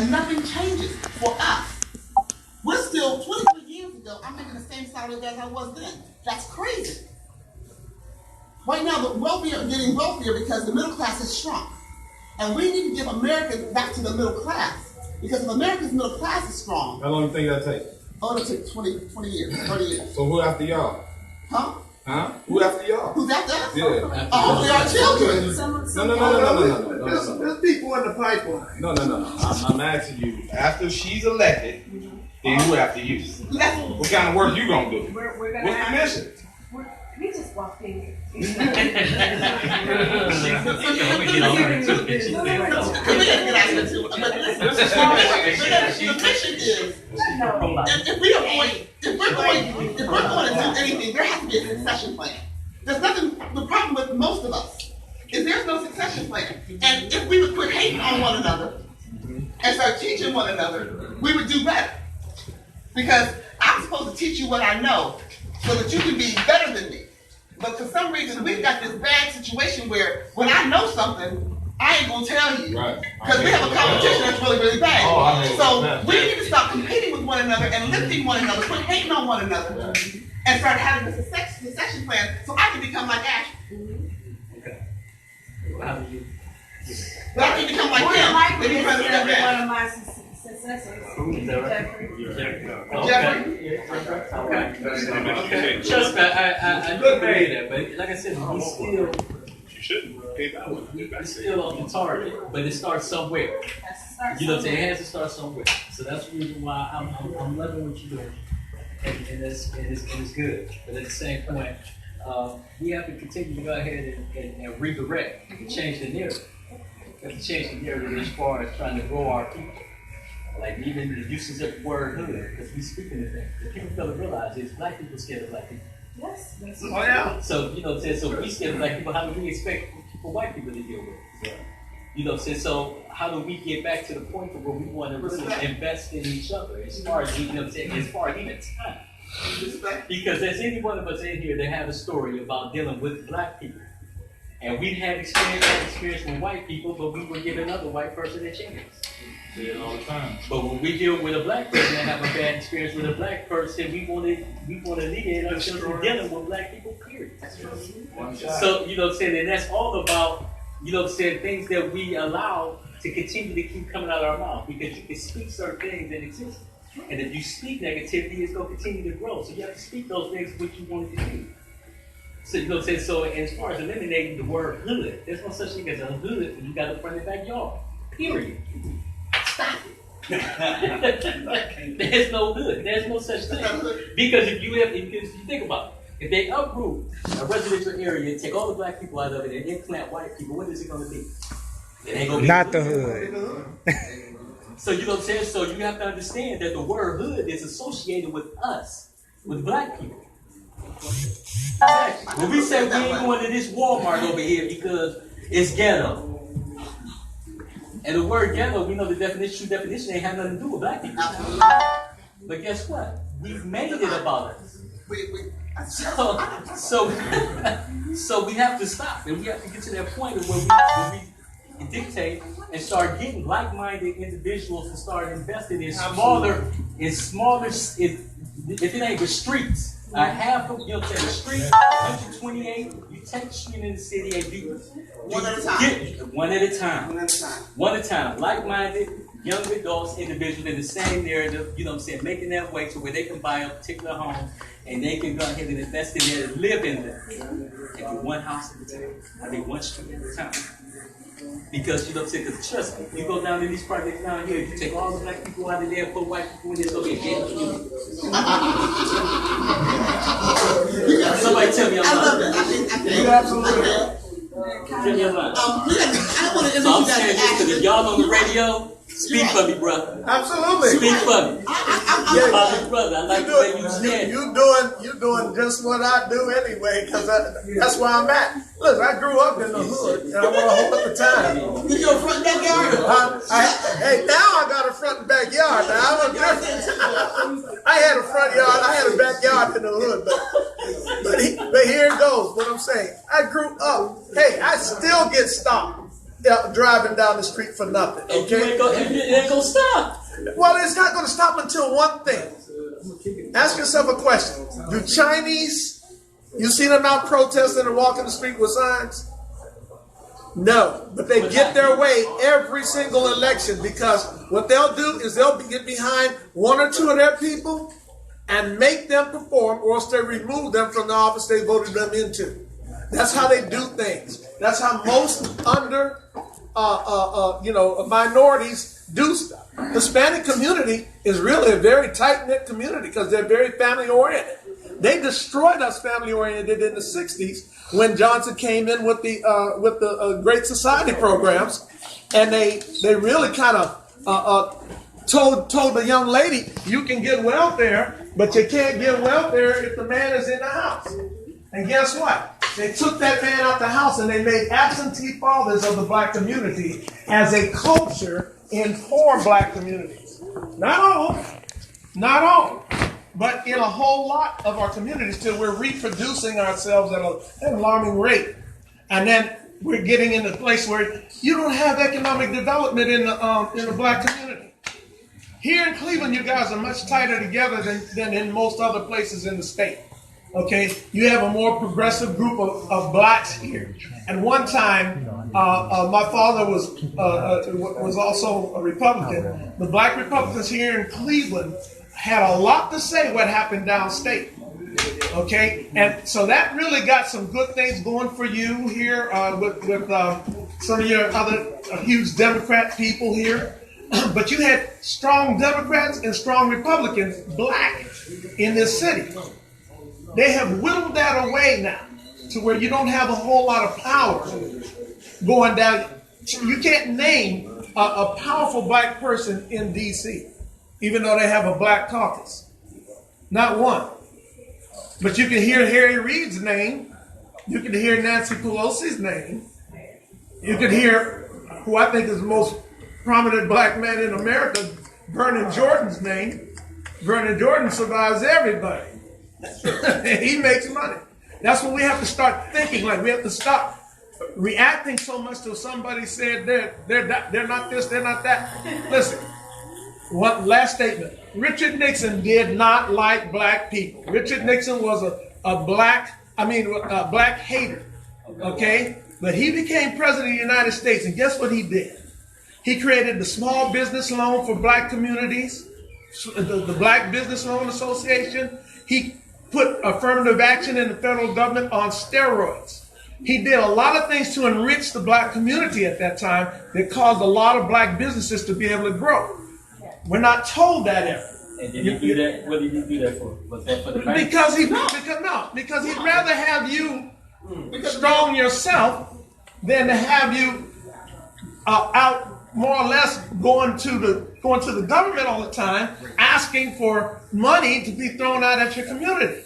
and nothing changes for us. We're still 23 years ago. I'm making the same salary as I was then. That's crazy. Right now, the wealthy are getting wealthier because the middle class has shrunk. And we need to give America back to the middle class. Because if America's middle class is strong. How long do you think that'll take? Oh, it'll take 20 years, 30 years. So who after y'all? Huh? Huh? Who after y'all? Who's after us? Yeah. Hopefully our children. No. There's people in the pipeline. No. I'm asking you, after she's elected, then who after you? What kind of work you gonna do? We're gonna What's the mission? We just walked in. The mission is, if we're going to do anything, there has to be a succession plan. There's nothing, the problem with most of us is there's no succession plan. And if we would quit hating on one another and start teaching one another, we would do better. Because I'm supposed to teach you what I know so that you can be better than me. But for some reason, we've got this bad situation where when I know something, I ain't gonna tell you. Because we have a competition that's really, really bad. So we need to stop competing with one another and lifting one another, quit hating on one another, and start having a succession plan so I can become like Ash. Okay. Well, how do you? But I can become like him. Then he's trying to step One back. of my successors. Is that right? Jeffrey. Okay. Trust me, I do agree with that, but like I said, we still. You shouldn't pay that one. It's still on the target, but it starts somewhere. You know what I'm saying? It has to start somewhere. So that's the reason why I'm loving what you're doing, and it's good. But at the same point, we have to continue to go ahead and redirect and change the narrative. We have to change the narrative as far as trying to grow our people. Like even the usage of the word hood, because we speaking of things. The people fail to realize is black people scared of black people. Yes. Oh yeah. So you know, so we scared of black people. How do we expect for white people to deal with it? So, you know, so how do we get back to the point where we want to really invest in each other as far as you know, as far as even time? Because there's any one of us in here that have a story about dealing with black people, and we had experience with white people, but we would give another white person a chance. See it all the time. But when we deal with a black person and have a bad experience with a black person, we want to alleviate ourselves from dealing with black people, period. So, you know what I'm saying, and that's all about, you know what I'm saying, things that we allow to continue to keep coming out of our mouth, because you can speak certain things that exist. And if you speak negativity, it's going to continue to grow. So you have to speak those things which you want it to be. So, you know what I'm saying, so as far as eliminating the word hood, there's no such thing as a hood when you got a front and backyard, period. Stop it. There's no hood. There's no such thing. Because if you think about it, if they uproot a residential area and take all the black people out of it and implant white people, what is it going to be? It ain't going to be not the hood. So you know what I'm saying? So you have to understand that the word hood is associated with us, with black people. When we say we ain't going to this Walmart over here because it's ghetto. And the word ghetto, we know the true definition ain't have nothing to do with black people. But guess what? We've made it about us. So we have to stop, and we have to get to that point where we dictate and start getting like-minded individuals and start investing in smaller, if it ain't the streets. Half of, you know what I'm saying, the street, 128, you take the street in the city and do One at a time. One at a time. Like-minded, young adults, individuals in the same narrative, you know what I'm saying, making that way to where they can buy a particular home and they can go ahead and invest in there and live in there. And do one house at a time. I mean, one street at a time. Because, you know what I'm saying, because trust me, you go down to these projects down here, you take all the black people out of there and put white people in there, it's going to be a gated community. Somebody tell me I'm lying. I love it. I think You absolutely. Tell me I'm lying. I want to So I'm introduce you saying guys this to because if y'all on the radio, speak for me, brother. Absolutely. Speak for me. Yeah, Brother, I like the way you stand. you doing just what I do anyway, because that's where I'm at. Look, I grew up in the hood, and I want to hold up the time. You your front backyard? Hey, now I got a front and backyard. Now I'm a different. I had a front yard, I had a backyard in the hood, but here it goes. What I'm saying, I grew up. Hey, I still get stopped driving down the street for nothing. Okay? It ain't gonna stop. Well, it's not going to stop until one thing. Ask yourself a question. Do Chinese, you see them out protesting and walking the street with signs? No, but they get their way every single election, because what they'll do is they'll get behind one or two of their people and make them perform, or else they remove them from the office they voted them into. That's how they do things. That's how most minorities do stuff. Hispanic community is really a very tight-knit community because they're very family-oriented. They destroyed us family-oriented in the 60s when Johnson came in with the Great Society programs, and they really kind of told the young lady, you can get welfare, but you can't get welfare if the man is in the house. And guess what? They took that man out the house and they made absentee fathers of the black community as a culture in poor black communities. Not all, but in a whole lot of our communities till we're reproducing ourselves at an alarming rate. And then we're getting in a place where you don't have economic development in the black community. Here in Cleveland, you guys are much tighter together than in most other places in the state. Okay, you have a more progressive group of blacks here. At one time, my father was also a Republican. The black Republicans here in Cleveland had a lot to say what happened downstate. Okay, and so that really got some good things going for you here with some of your other huge Democrat people here. But you had strong Democrats and strong Republicans, black, in this city. They have whittled that away now to where you don't have a whole lot of power going down. You can't name a powerful black person in D.C., even though they have a black caucus. Not one. But you can hear Harry Reid's name. You can hear Nancy Pelosi's name. You can hear who I think is the most prominent black man in America, Vernon Jordan's name. Vernon Jordan survives everybody. He makes money. That's when we have to start thinking. Like, we have to stop reacting so much till somebody said they're not this, they're not that. Listen, one last statement. Richard Nixon did not like black people. Richard Nixon was a black hater. Okay? But he became president of the United States, and guess what he did? He created the small business loan for black communities, the Black Business Loan Association. He put affirmative action in the federal government on steroids. He did a lot of things to enrich the black community at that time that caused a lot of black businesses to be able to grow. We're not told that ever. And did he do that? What did he do that for? Was that for the bank? Because he'd rather have you strong yourself than to have you out more or less going to the government all the time, asking for money to be thrown out at your community.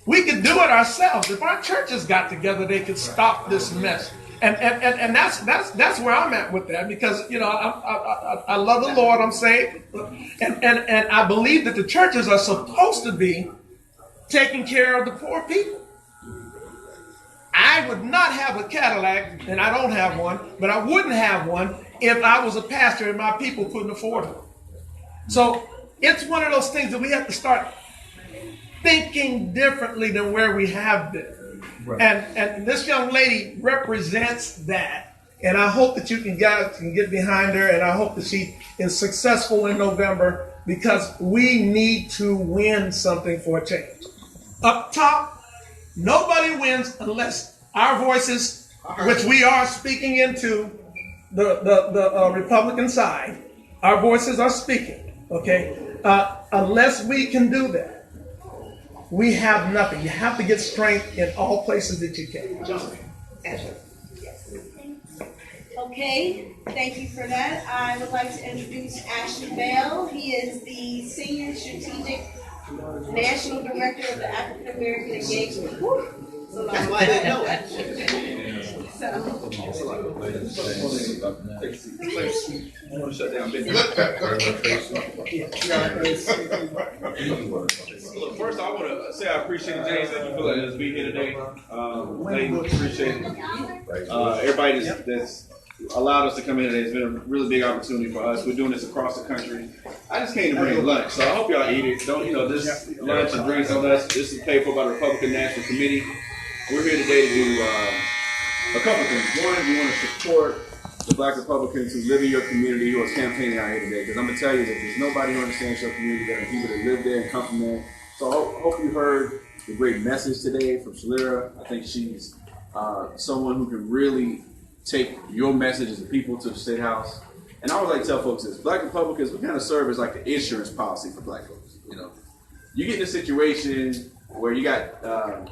We could do it ourselves. If our churches got together, they could stop this mess. And that's where I'm at with that, because I love the Lord, I'm saved, and I believe that the churches are supposed to be taking care of the poor people. I would not have a Cadillac, and I don't have one, but I wouldn't have one if I was a pastor and my people couldn't afford it. So it's one of those things that we have to start thinking differently than where we have been. Right. And this young lady represents that. And I hope that you guys can get behind her, and I hope that she is successful in November, because we need to win something for a change. Up top, nobody wins unless our voices, which we are speaking into the Republican side, our voices are speaking, okay? Unless we can do that, we have nothing. You have to get strength in all places that you can. Okay, thank you for that. I would like to introduce Ashley Bell. He is the Senior Strategic National Director of the African American Engagement. That's why I didn't know it. I want to shut down business. Look, first I want to say I appreciate James. Thank you for letting us be here today. Appreciate it. Everybody that's allowed us to come in today. It's been a really big opportunity for us. We're doing this across the country. I just came to bring lunch, so I hope y'all eat it. Don't, this lunch and drinks on us. This is paid for by the Republican National Committee. We're here today to do a couple things. One, we want to support the Black Republicans who live in your community who are campaigning out here today. Because I'm going to tell you that there's nobody who understands your community better than people that live there and come from there. So I hope you heard the great message today from Shalira. I think she's someone who can really take your message as a people to the State House. And I always like to tell folks this, Black Republicans, we kind of serve as like the insurance policy for Black folks. You get in a situation where you got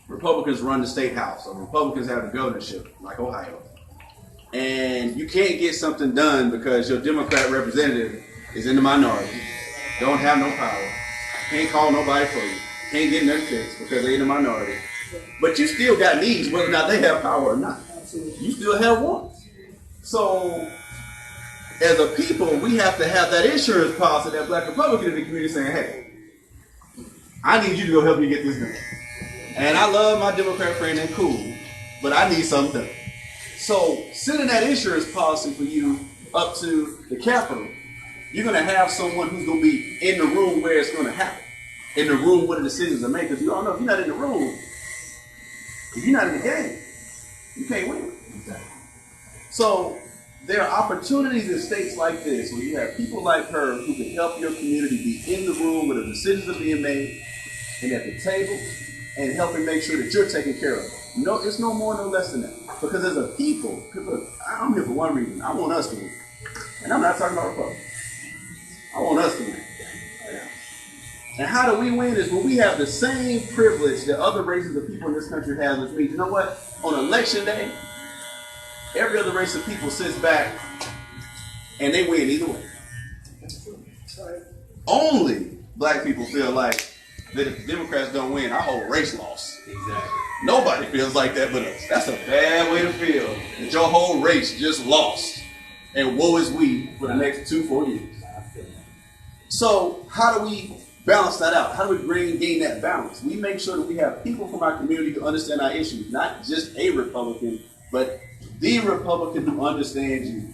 Republicans run the State House, or Republicans have the governorship, like Ohio, and you can't get something done because your Democrat representative is in the minority, don't have no power, can't call nobody for you, can't get in their fix because they're in the minority. But you still got needs, whether or not they have power or not. You still have wants. So, as a people, we have to have that insurance policy, that Black Republican in the community saying, hey, I need you to go help me get this done. And I love my Democrat friend, they're cool, but I need something done. So, sending that insurance policy for you up to the Capitol, you're going to have someone who's going to be in the room where it's going to happen. In the room where the decisions are made. Because you all know, if you're not in the room, if you're not in the game, you can't win. Exactly. So there are opportunities in states like this where you have people like her who can help your community be in the room where the decisions are being made and at the table and helping make sure that you're taken care of. No, it's no more, no less than that. Because as a people, look, I'm here for one reason. I want us to win. And I'm not talking about Republicans. I want us to win. And how do we win is when we have the same privilege that other races of people in this country have, which means, you know what? On election day, every other race of people sits back and they win either way. Only Black people feel like that if the Democrats don't win, our whole race lost. Exactly. Nobody feels like that but us. That's a bad way to feel, that your whole race just lost. And woe is we for the next 2-4 years. So how do we balance that out? How do we gain that balance? We make sure that we have people from our community who understand our issues, not just a Republican, but the Republican who understands you.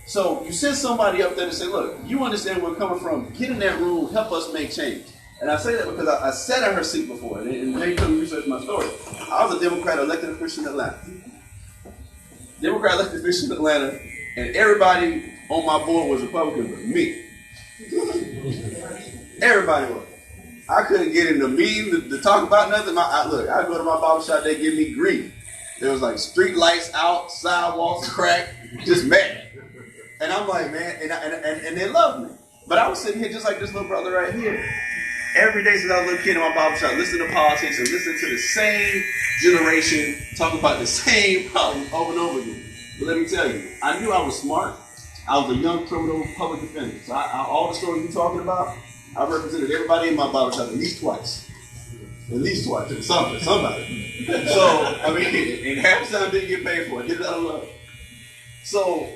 So you send somebody up there to say, look, you understand where we're coming from. Get in that room, help us make change. And I say that because I sat in her seat before, and maybe you can research my story. I was a Democrat elected official in Atlanta. Democrat elected official in Atlanta, and everybody on my board was Republican but me. Everybody was. I couldn't get in the meeting to talk about nothing. Look, I go to my barber shop, they give me grief. There was like street lights out, sidewalks cracked, just mad. And I'm like, man, and they love me. But I was sitting here just like this little brother right here. Every day since I was a little kid in my barber shop, listening to politics and listening to the same generation talk about the same problems over and over again. But let me tell you, I knew I was smart. I was a young criminal public defender. So all the stories you're talking about, I represented everybody in my barbershop at least twice. At least twice. Somebody. So, I mean, and half the time I didn't get paid for it. I did it out of love. So,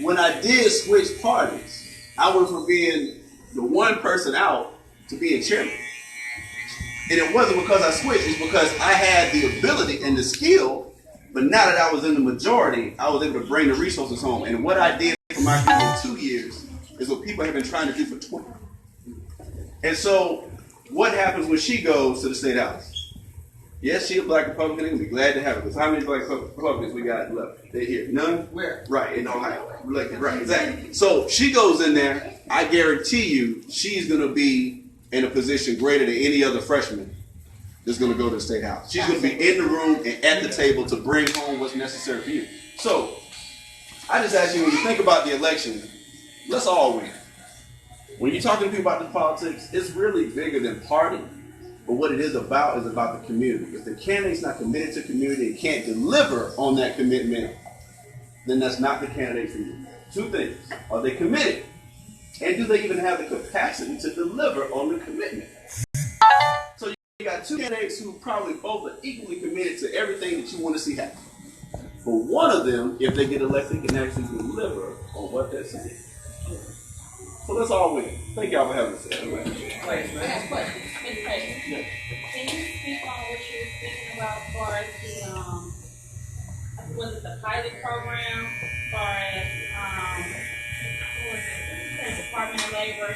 when I did switch parties, I went from being the one person out to being chairman. And it wasn't because I switched, it's because I had the ability and the skill, but now that I was in the majority, I was able to bring the resources home. And what I did for my community in 2 years is what people have been trying to do for 20. And so, what happens when she goes to the State House? Yes, she's a Black Republican, and we're glad to have her. Because how many Black Republicans we got left? They're here. None? Where? Right, in Ohio. Right, exactly. So, she goes in there, I guarantee you, she's going to be in a position greater than any other freshman that's going to go to the State House. She's going to be in the room and at the table to bring home what's necessary for you. So, I just ask you, when you think about the election, let's all win. When you're talking to people about the politics, it's really bigger than party. But what it is about the community. If the candidate's not committed to community and can't deliver on that commitment, then that's not the candidate for you. Two things. Are they committed? And do they even have the capacity to deliver on the commitment? So you got two candidates who probably both are equally committed to everything that you want to see happen. But one of them, if they get elected, can actually deliver on what they're saying. So let's all win. Thank y'all for having us. Can you speak on what you were speaking about as far as was it the pilot program as far as what was it? The Department of Labor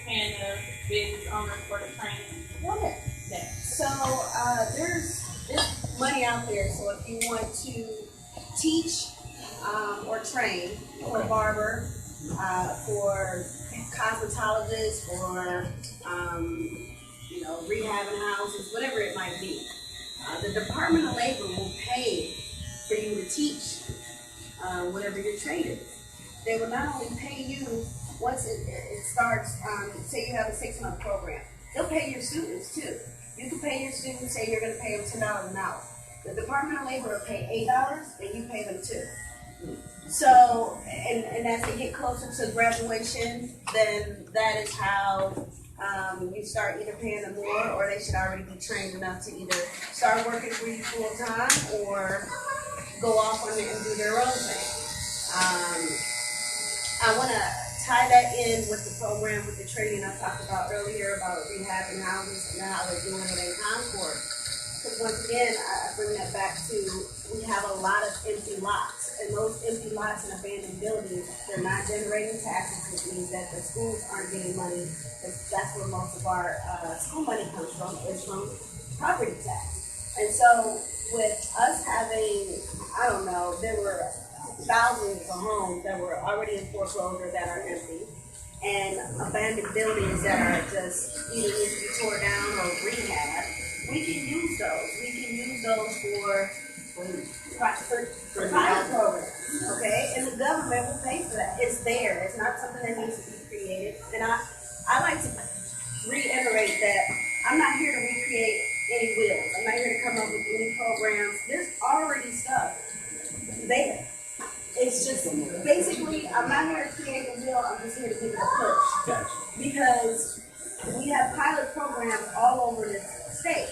and the business owners for the training. Okay. Yeah. So there's money out there. So if you want to teach or train for a barber, for cosmetologists, for rehabbing houses, whatever it might be, the Department of Labor will pay for you to teach whatever your trade is. They will not only pay you once it starts. Say you have a 6-month program, they'll pay your students too. You can pay your students, say you're going to pay them $10 an hour. The Department of Labor will pay $8, and you pay them $2. So, and as they get closer to graduation, then that is how you start either paying them more, or they should already be trained enough to either start working for you full time or go off on it and do their own thing. I want to tie that in with the program, with the training I talked about earlier about rehabbing houses and how they're doing it in Concord. Because once again, I bring that back to, we have a lot of empty lots, and those empty lots and abandoned buildings, they're not generating taxes, which means that the schools aren't getting money. That's where most of our school money comes from, is from property tax. And so with us having, I don't know, there were thousands of homes that were already in foreclosure that are empty, and abandoned buildings that are just either need to be tore down or rehab. We can use those. We can use those for pilot programs, okay? And the government will pay for that. It's there. It's not something that needs to be created. And I like to reiterate that I'm not here to recreate any wheels. I'm not here to come up with any programs. There's already stuff there. It's just, basically, I'm not here to create a wheel. I'm just here to give it a push. Gotcha. Because we have pilot programs all over the state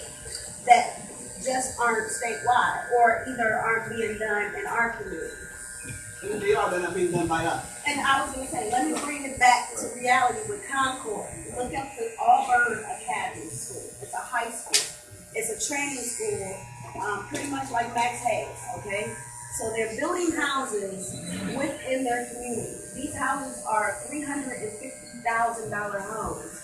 that just aren't statewide, or either aren't being done in our community. And they are, they're not being done by us. And I was going to say, let me bring it back to reality with Concord. Look up the Auburn Academy School. It's a high school. It's a training school, pretty much like Max Hayes, okay? So they're building houses within their community. These houses are $350,000 homes.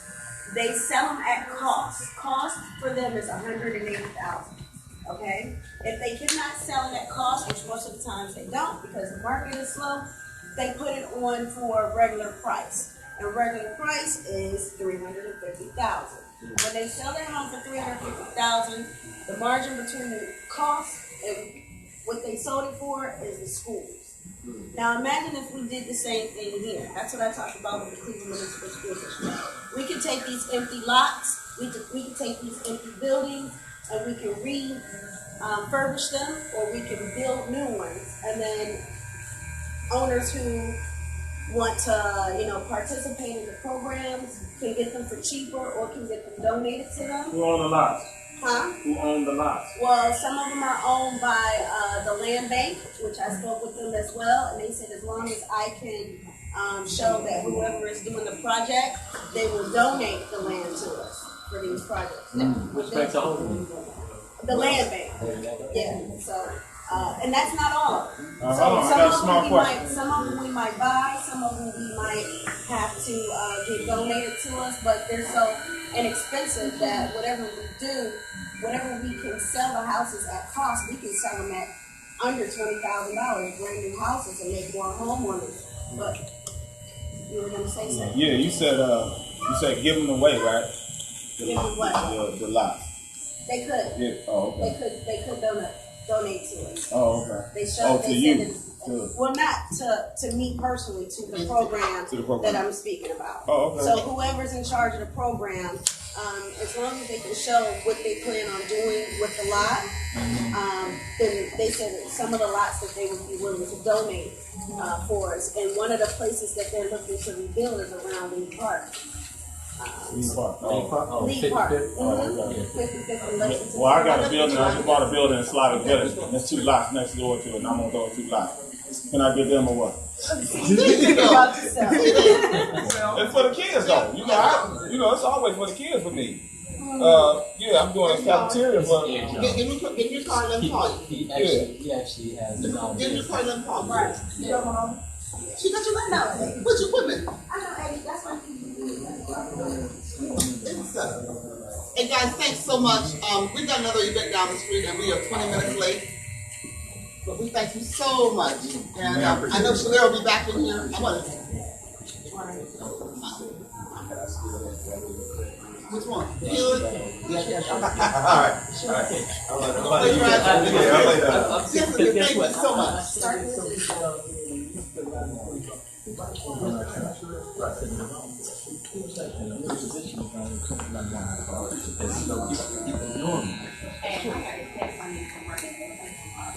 They sell them at cost. Cost for them is $180,000. Okay? If they cannot sell it at cost, which most of the times they don't because the market is slow, they put it on for regular price. And regular price is $350,000. When they sell their home for $350,000, the margin between the cost and what they sold it for is the schools. Now imagine if we did the same thing here. That's what I talked about with the Cleveland Municipal School District. We could take these empty lots, we could take these empty buildings, and we can refurbish them, or we can build new ones. And then owners who want to, participate in the programs can get them for cheaper, or can get them donated to them. Who own the lots? Huh? Who own the lots? Well, some of them are owned by the land bank, which I spoke with them as well, and they said as long as I can show that whoever is doing the project, they will donate the land to us for these projects. Respect the home. The land bank. Yeah. So, and that's not all. Hold on, I got a small question. Some of them we might buy, some of them we might have to get donated to us, but they're so inexpensive that whatever we do, whatever we can sell the houses at cost, we can sell them at under $20,000, brand new houses, and make more homeowners. But you were gonna say something? Yeah, you said give them away, right? Give them what? The lots. They could. Yeah. Oh, okay. They could donate to us. Oh, okay. They showed. To They you. said it, well, not to me personally, to the program, that I'm speaking about. Oh, okay. So whoever's in charge of the program, as long as they can show what they plan on doing with the lot, then they said that some of the lots that they would be willing to donate for us. And one of the places that they're looking to rebuild is around Lee Park. Lee Park. Oh. Lee Park. Oh, okay. 55th and Lexington. Well, I got a building. I just bought a building in Slavic Village. There's 2 lots next door to it, and I'm gonna throw 2 lots. Can I get them or what? About yourself. It's for the kids, though. It's always for the kids for me. Yeah, I'm doing a cafeteria, but Give me your card, let me call you. He actually has the knowledge. Give me your card, let me call you. Right. You got my She got your number. What's your equipment? I know, Eddie. That's why Hey guys, thanks so much. We've got another event down the street and we are 20 minutes late. But we thank you so much. And I know Shalera will be back in here. I want to. Which one? Good? All right. Thank you so much.